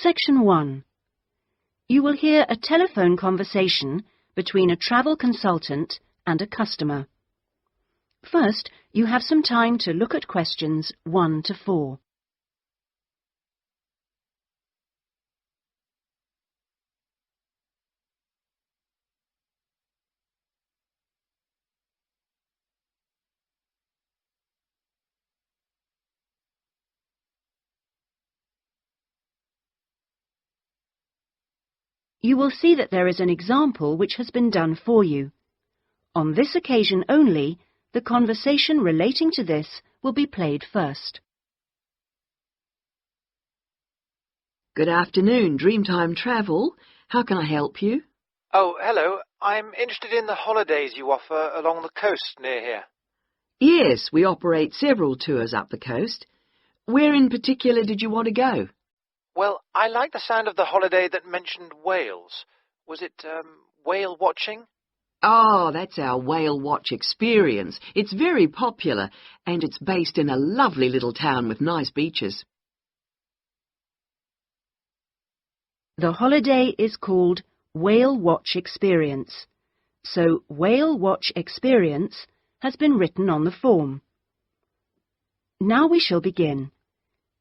Section 1. You will hear a telephone conversation between a travel consultant and a customer. First, you have some time to look at questions 1 to 4. You will see that there is an example which has been done for you. On this occasion only, the conversation relating to this will be played first. Good afternoon, Dreamtime Travel. How can I help you? Oh, hello. I'm interested in the holidays you offer along the coast near here. Yes, we operate several tours up the coast. Where in particular did you want to go? Well, I like the sound of the holiday that mentioned whales. Was it, whale watching? Oh, that's our whale watch experience. It's very popular, and it's based in a lovely little town with nice beaches. The holiday is called Whale Watch Experience, so Whale Watch Experience has been written on the form. Now we shall begin.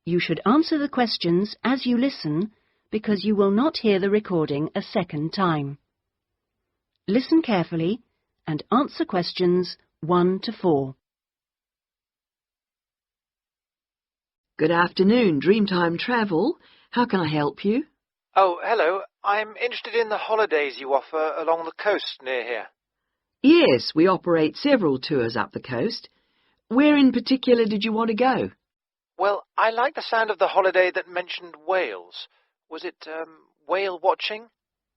You should answer the questions as you listen, because you will not hear the recording a second time. Listen carefully and answer questions 1 to 4. Good afternoon, Dreamtime Travel. How can I help you? Oh, hello. I'm interested in the holidays you offer along the coast near here. Yes, we operate several tours up the coast. Where in particular did you want to go? Well, I like the sound of the holiday that mentioned whales. Was it, whale watching?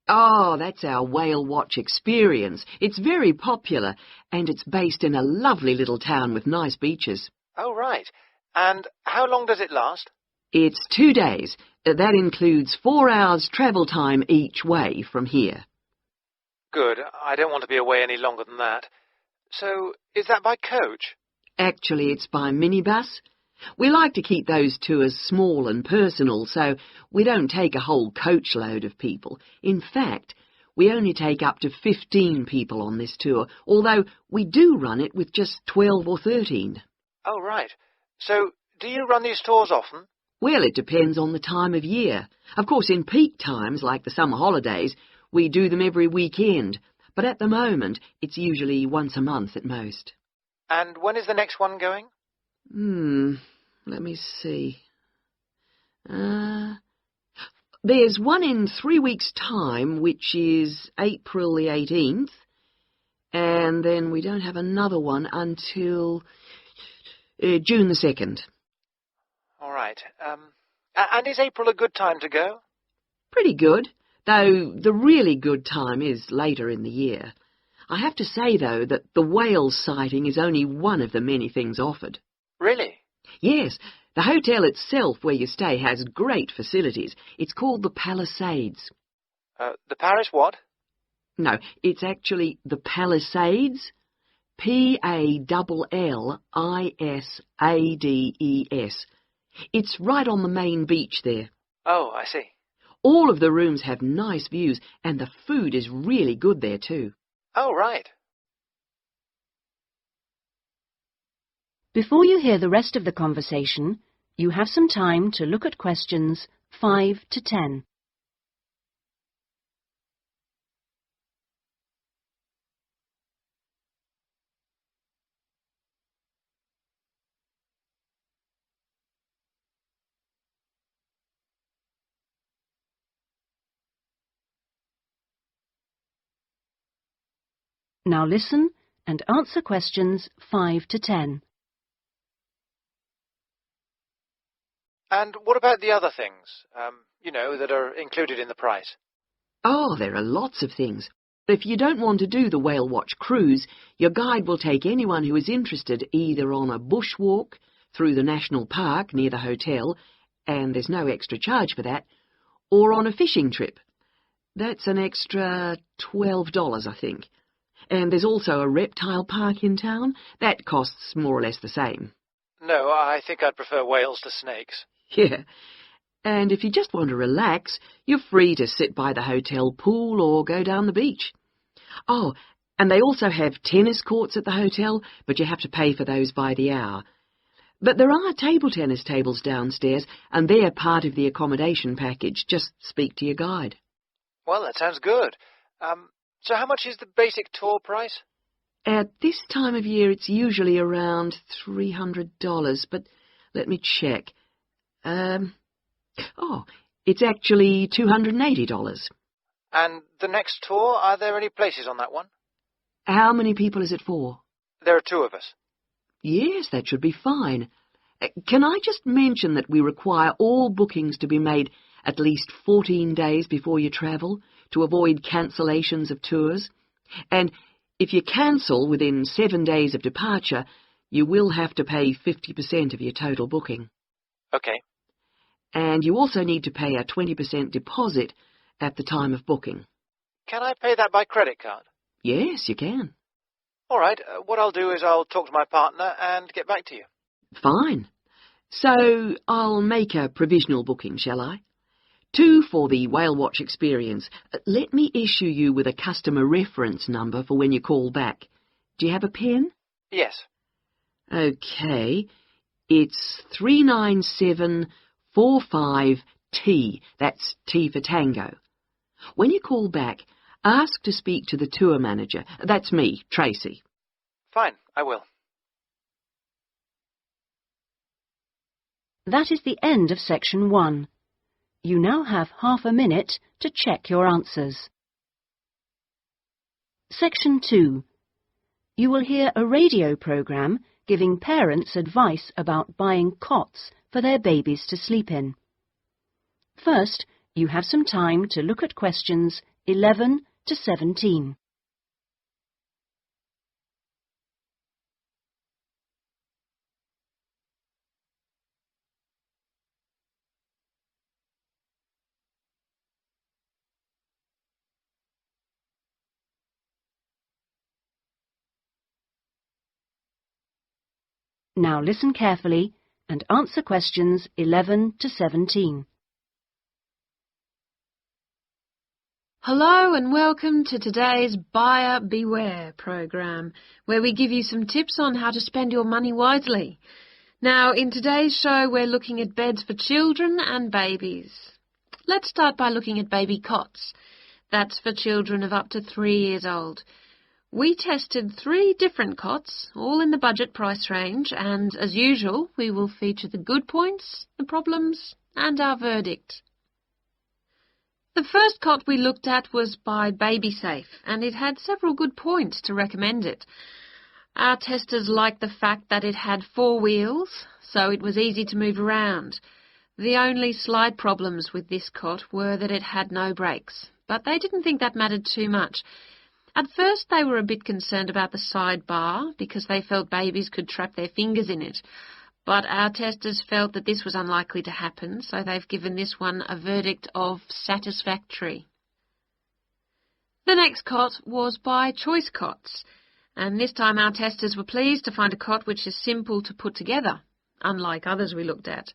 Oh, that's our whale watch experience. It's very popular, and it's based in a lovely little town with nice beaches. Oh, right. And how long does it last? It's 2 days. That includes 4 hours travel time each way from here. Good. I don't want to be away any longer than that. So, is that by coach? Actually, it's by minibus. We like to keep those tours small and personal, so we don't take a whole coachload of people. In fact, we only take up to 15 people on this tour, although we do run it with just 12 or 13. Oh, right. So, do you run these tours often? Well, it depends on the time of year. Of course, in peak times, like the summer holidays, we do them every weekend, but at the moment, it's usually once a month at most. And when is the next one going? Let me see. There's one in 3 weeks' time, which is April the 18th, and then we don't have another one until June the 2nd. All right. And is April a good time to go? Pretty good, though the really good time is later in the year. I have to say, though, that the whale sighting is only one of the many things offered. Really? Yes, the hotel itself where you stay has great facilities. It's called the Palisades. The Paris what? No, it's actually the Palisades. Pallissades. It's right on the main beach there. Oh, I see. All of the rooms have nice views, and the food is really good there too. Oh, right. Before you hear the rest of the conversation, you have some time to look at questions 5 to 10. Now listen and answer questions 5 to 10. And what about the other things, that are included in the price? Oh, there are lots of things. If you don't want to do the whale watch cruise, your guide will take anyone who is interested either on a bushwalk through the national park near the hotel, and there's no extra charge for that, or on a fishing trip. That's an extra $12, I think. And there's also a reptile park in town. That costs more or less the same. No, I think I'd prefer whales to snakes. Yeah. And if you just want to relax, you're free to sit by the hotel pool or go down the beach. Oh, and they also have tennis courts at the hotel, but you have to pay for those by the hour. But there are table tennis tables downstairs, and they're part of the accommodation package. Just speak to your guide. Well, that sounds good. So how much is the basic tour price? At this time of year, it's usually around $300, but let me check. It's actually $280. And the next tour, are there any places on that one? How many people is it for? There are 2 of us. Yes, that should be fine. Can I just mention that we require all bookings to be made at least 14 days before you travel to avoid cancellations of tours? And if you cancel within 7 days of departure, you will have to pay 50% of your total booking. Okay. And you also need to pay a 20% deposit at the time of booking. Can I pay that by credit card? Yes, you can. All right. What I'll do is I'll talk to my partner and get back to you. Fine. So I'll make a provisional booking, shall I? 2 for the Whale Watch experience. Let me issue you with a customer reference number for when you call back. Do you have a pen? Yes. Okay. It's 39745T. That's T for Tango. When you call back, ask to speak to the tour manager. That's me, Tracy. Fine, I will. That is the end of section 1. You now have half a minute to check your answers. Section 2. You will hear a radio program giving parents advice about buying cots for their babies to sleep in. First, you have some time to look at questions 11 to 17. Now listen carefully and answer questions 11 to 17. Hello and welcome to today's Buyer Beware program, where we give you some tips on how to spend your money wisely. Now, in today's show, we're looking at beds for children and babies. Let's start by looking at baby cots. That's for children of up to 3 years old. We tested 3 different cots, all in the budget price range, and as usual, we will feature the good points, the problems, and our verdict. The first cot we looked at was by BabySafe, and it had several good points to recommend it. Our testers liked the fact that it had 4 wheels, so it was easy to move around. The only slight problems with this cot were that it had no brakes, but they didn't think that mattered too much. At first they were a bit concerned about the side bar because they felt babies could trap their fingers in it. But our testers felt that this was unlikely to happen, so they've given this one a verdict of satisfactory. The next cot was by Choice Cots, and this time our testers were pleased to find a cot which is simple to put together, unlike others we looked at.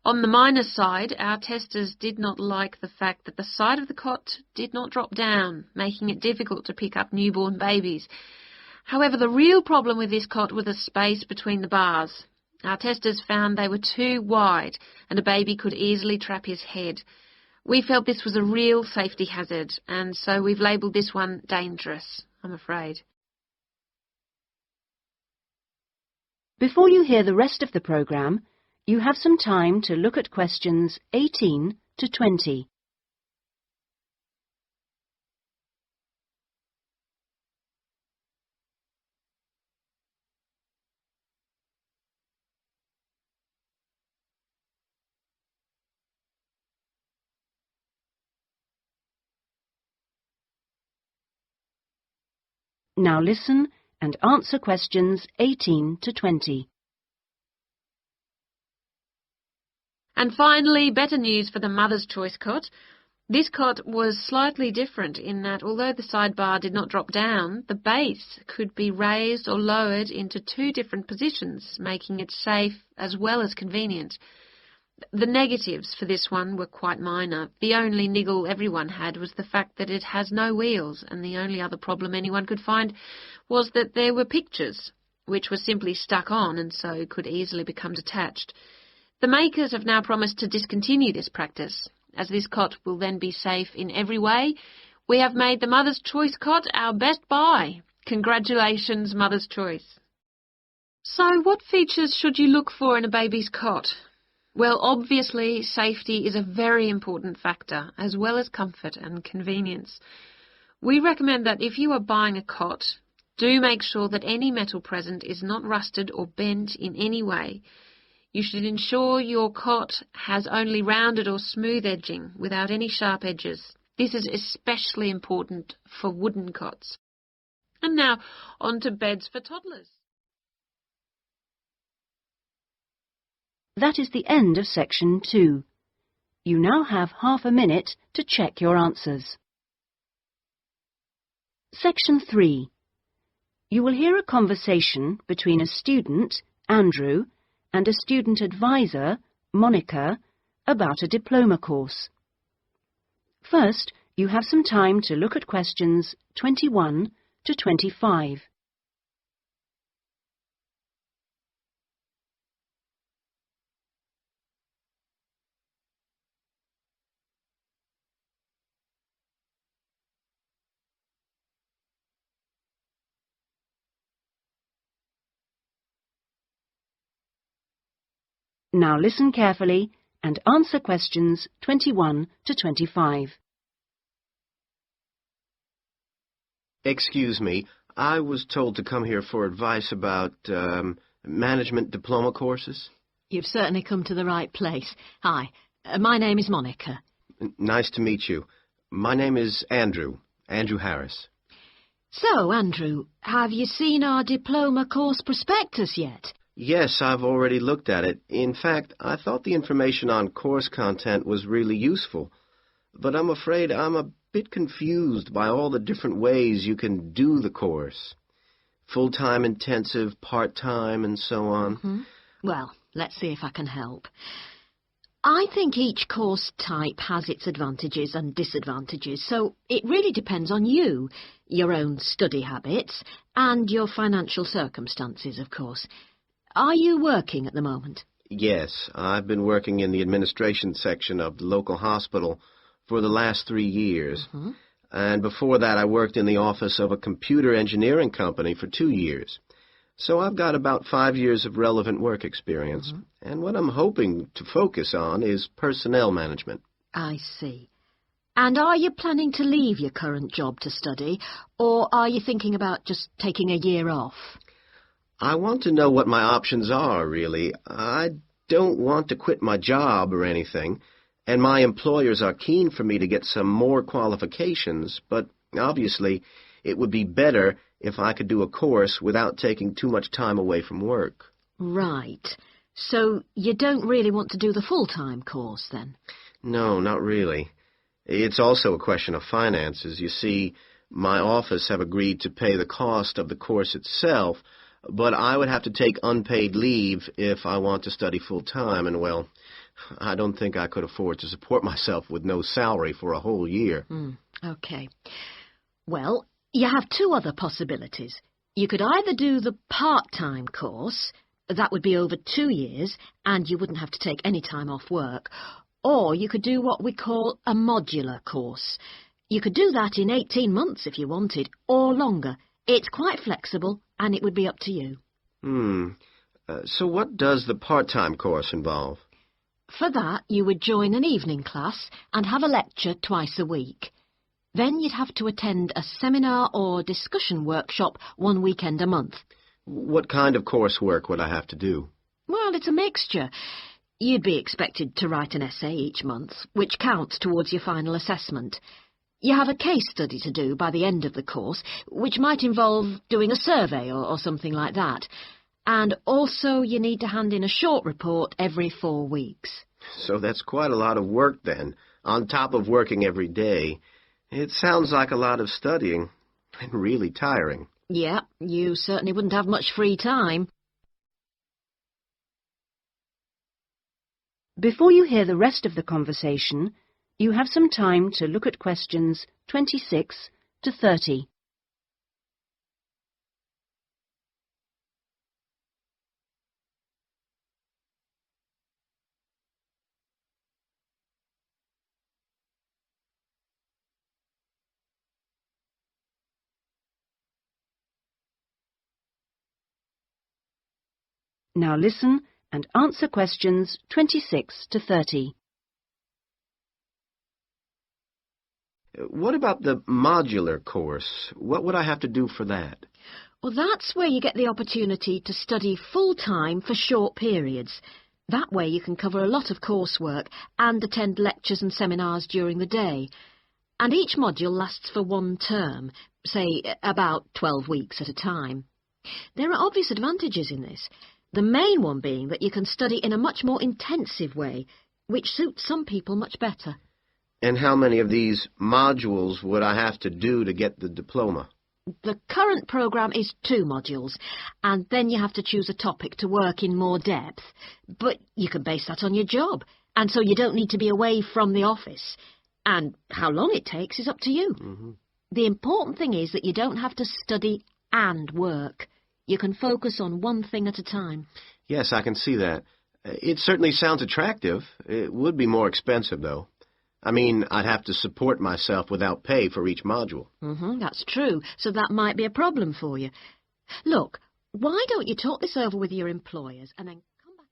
On the minus side, our testers did not like the fact that the side of the cot did not drop down, making it difficult to pick up newborn babies. However, the real problem with this cot was the space between the bars. Our testers found they were too wide and a baby could easily trap his head. We felt this was a real safety hazard, and so we've labelled this one dangerous, I'm afraid. Before you hear the rest of the programme, you have some time to look at questions 18 to 20. Now listen and answer questions 18 to 20. And finally, better news for the Mother's Choice cot. This cot was slightly different in that although the sidebar did not drop down, the base could be raised or lowered into 2 different positions, making it safe as well as convenient. The negatives for this one were quite minor. The only niggle everyone had was the fact that it has no wheels, and the only other problem anyone could find was that there were pictures, which were simply stuck on and so could easily become detached. The makers have now promised to discontinue this practice, as this cot will then be safe in every way. We have made the Mother's Choice cot our best buy. Congratulations, Mother's Choice. So what features should you look for in a baby's cot? Well, obviously, safety is a very important factor, as well as comfort and convenience. We recommend that if you are buying a cot, do make sure that any metal present is not rusted or bent in any way. You should ensure your cot has only rounded or smooth edging, without any sharp edges. This is especially important for wooden cots. And now, on to beds for toddlers. That is the end of section 2. You now have half a minute to check your answers. Section 3. You will hear a conversation between a student, Andrew, and a student advisor, Monica, about a diploma course. First, you have some time to look at questions 21 to 25. Now listen carefully and answer questions 21 to 25. Excuse me, I was told to come here for advice about management diploma courses. You've certainly come to the right place. Hi, my name is Monica. Nice to meet you. My name is Andrew Harris. So, Andrew, have you seen our diploma course prospectus yet? Yes, I've already looked at it. In fact, I thought the information on course content was really useful. But I'm afraid I'm a bit confused by all the different ways you can do the course. Full-time intensive, part-time, and so on. Mm-hmm. Well, let's see if I can help. I think each course type has its advantages and disadvantages, so it really depends on you, your own study habits, and your financial circumstances, of course. Are you working at the moment? Yes, I've been working in the administration section of the local hospital for the last 3 years. Mm-hmm. And before that, I worked in the office of a computer engineering company for 2 years. So I've got about 5 years of relevant work experience. Mm-hmm. And what I'm hoping to focus on is personnel management. I see. And are you planning to leave your current job to study, or are you thinking about just taking a year off? I want to know what my options are, really. I don't want to quit my job or anything, and my employers are keen for me to get some more qualifications, but obviously it would be better if I could do a course without taking too much time away from work. Right. So you don't really want to do the full-time course, then? No, not really. It's also a question of finances. You see, my office have agreed to pay the cost of the course itself, but I would have to take unpaid leave if I want to study full-time, and, well, I don't think I could afford to support myself with no salary for a whole year. Okay. Well, you have two other possibilities. You could either do the part-time course, that would be over 2 years, and you wouldn't have to take any time off work, or you could do what we call a modular course. You could do that in 18 months if you wanted, or longer. It's quite flexible, and it would be up to you. So what does the part-time course involve? For that, you would join an evening class and have a lecture twice a week. Then you'd have to attend a seminar or discussion workshop 1 weekend a month. What kind of coursework would I have to do? Well, it's a mixture. You'd be expected to write an essay each month, which counts towards your final assessment. You have a case study to do by the end of the course, which might involve doing a survey or something like that. And also you need to hand in a short report every 4 weeks. So that's quite a lot of work then, on top of working every day. It sounds like a lot of studying, and really tiring. Yeah, you certainly wouldn't have much free time. Before you hear the rest of the conversation, you have some time to look at questions 26 to 30. Now listen and answer questions 26 to 30. What about the modular course? What would I have to do for that? Well, that's where you get the opportunity to study full-time for short periods. That way you can cover a lot of coursework and attend lectures and seminars during the day. And each module lasts for one term, say about 12 weeks at a time. There are obvious advantages in this. The main one being that you can study in a much more intensive way, which suits some people much better. And how many of these modules would I have to do to get the diploma? The current programme is 2 modules, and then you have to choose a topic to work in more depth. But you can base that on your job, and so you don't need to be away from the office. And how long it takes is up to you. Mm-hmm. The important thing is that you don't have to study and work. You can focus on one thing at a time. Yes, I can see that. It certainly sounds attractive. It would be more expensive, though. I mean, I'd have to support myself without pay for each module. That's true, so that might be a problem for you. Look, why don't you talk this over with your employers and then come back?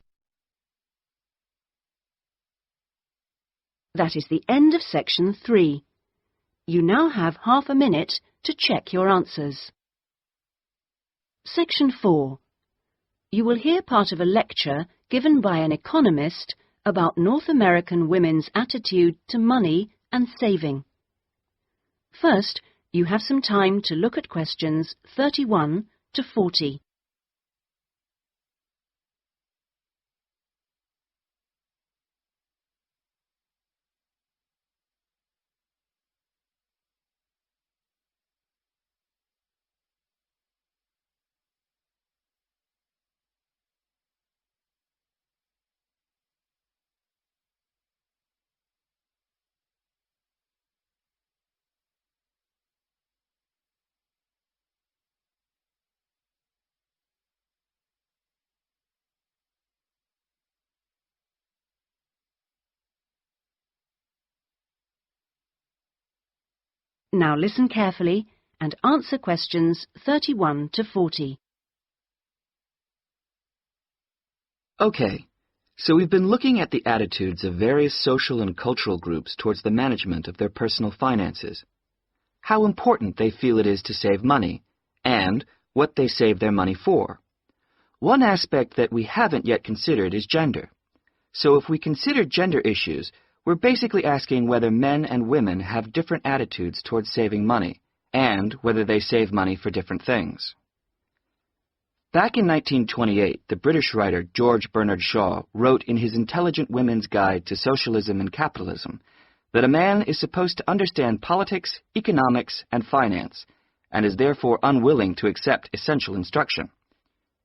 That is the end of section 3. You now have half a minute to check your answers. Section 4. You will hear part of a lecture given by an economist about North American women's attitude to money and saving. First, you have some time to look at questions 31 to 40. Now listen carefully and answer questions 31 to 40. Okay, so we've been looking at the attitudes of various social and cultural groups towards the management of their personal finances, how important they feel it is to save money, and what they save their money for. One aspect that we haven't yet considered is gender. So if we consider gender issues, we're basically asking whether men and women have different attitudes towards saving money, and whether they save money for different things. Back in 1928, the British writer George Bernard Shaw wrote in his Intelligent Women's Guide to Socialism and Capitalism that a man is supposed to understand politics, economics, and finance, and is therefore unwilling to accept essential instruction.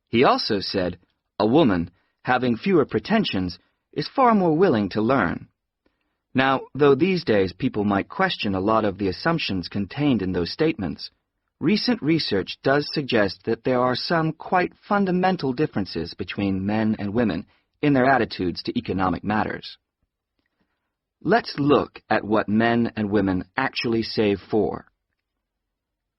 He also said, a woman, having fewer pretensions, is far more willing to learn. Now, though these days people might question a lot of the assumptions contained in those statements, recent research does suggest that there are some quite fundamental differences between men and women in their attitudes to economic matters. Let's look at what men and women actually save for.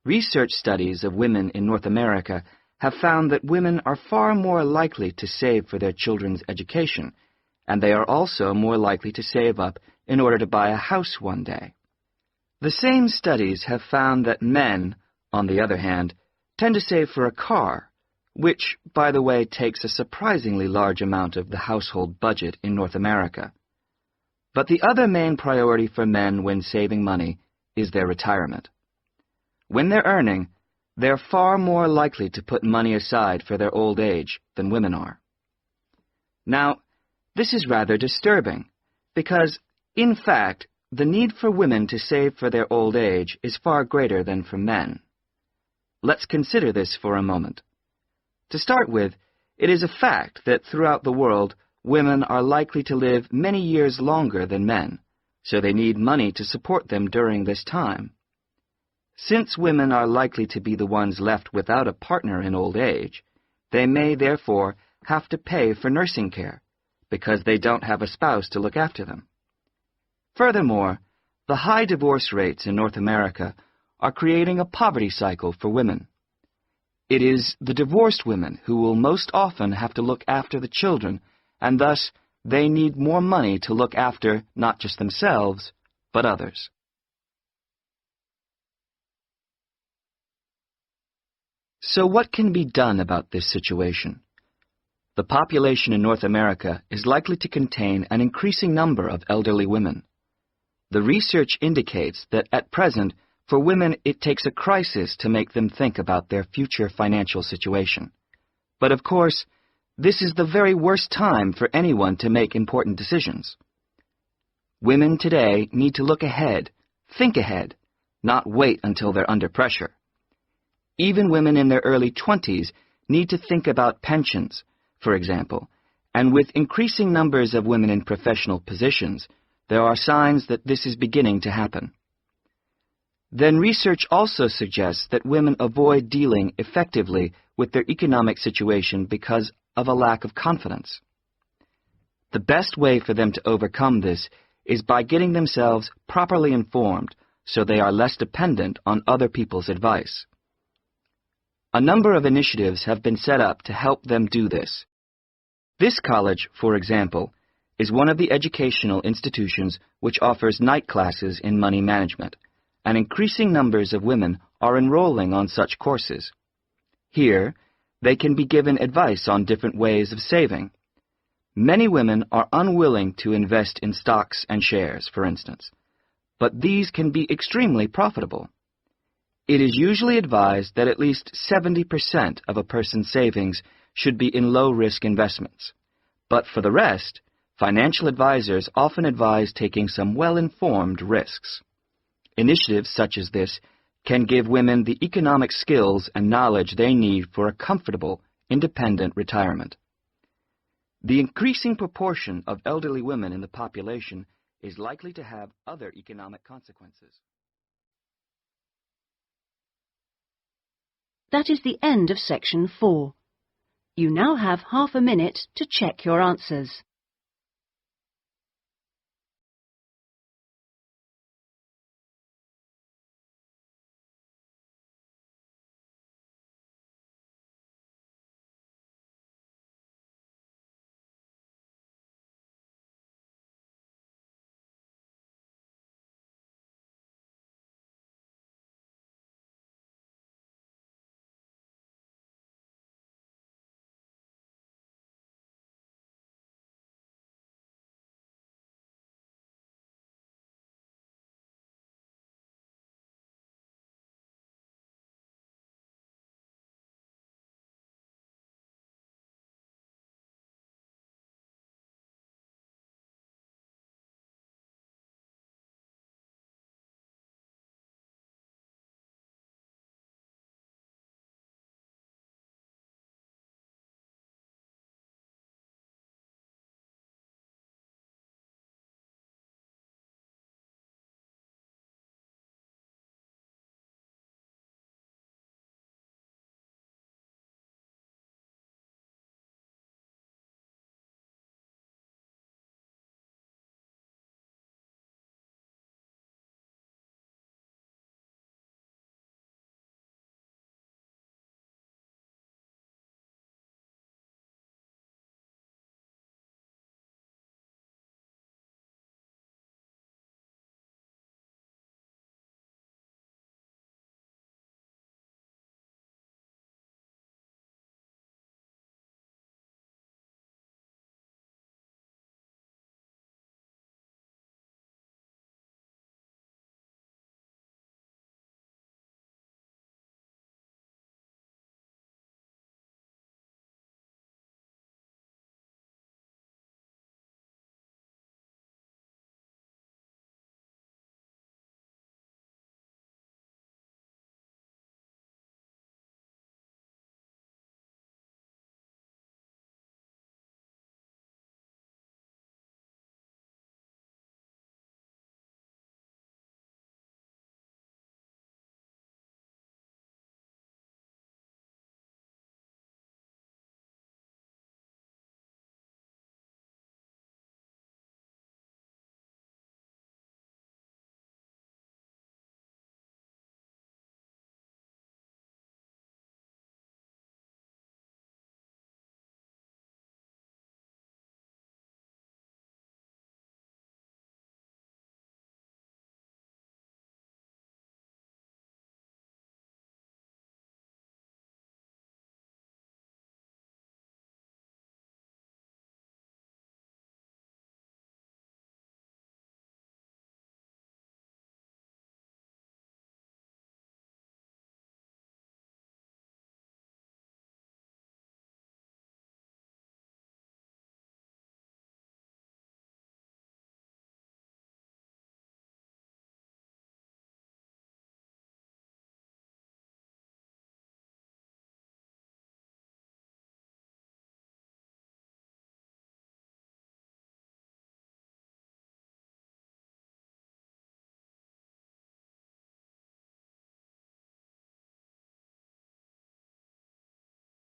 Research studies of women in North America have found that women are far more likely to save for their children's education, and they are also more likely to save up in order to buy a house one day. The same studies have found that men, on the other hand, tend to save for a car, which, by the way, takes a surprisingly large amount of the household budget in North America. But the other main priority for men when saving money is their retirement. When they're earning, they're far more likely to put money aside for their old age than women are. Now, this is rather disturbing, because, in fact, the need for women to save for their old age is far greater than for men. Let's consider this for a moment. To start with, it is a fact that throughout the world, women are likely to live many years longer than men, so they need money to support them during this time. Since women are likely to be the ones left without a partner in old age, they may therefore have to pay for nursing care, because they don't have a spouse to look after them. Furthermore, the high divorce rates in North America are creating a poverty cycle for women. It is the divorced women who will most often have to look after the children, and thus they need more money to look after not just themselves, but others. So what can be done about this situation? The population in North America is likely to contain an increasing number of elderly women. The research indicates that at present, for women, it takes a crisis to make them think about their future financial situation. But of course, this is the very worst time for anyone to make important decisions. Women today need to look ahead, think ahead, not wait until they're under pressure. Even women in their early 20s need to think about pensions, for example, and with increasing numbers of women in professional positions, there are signs that this is beginning to happen. Then research also suggests that women avoid dealing effectively with their economic situation because of a lack of confidence. The best way for them to overcome this is by getting themselves properly informed so they are less dependent on other people's advice. A number of initiatives have been set up to help them do this. This college, for example, is one of the educational institutions which offers night classes in money management, and increasing numbers of women are enrolling on such courses. Here, they can be given advice on different ways of saving. Many women are unwilling to invest in stocks and shares, for instance, but these can be extremely profitable. It is usually advised that at least 70% of a person's savings should be in low-risk investments. But for the rest, financial advisors often advise taking some well-informed risks. Initiatives such as this can give women the economic skills and knowledge they need for a comfortable, independent retirement. The increasing proportion of elderly women in the population is likely to have other economic consequences. That is the end of section 4. You now have half a minute to check your answers.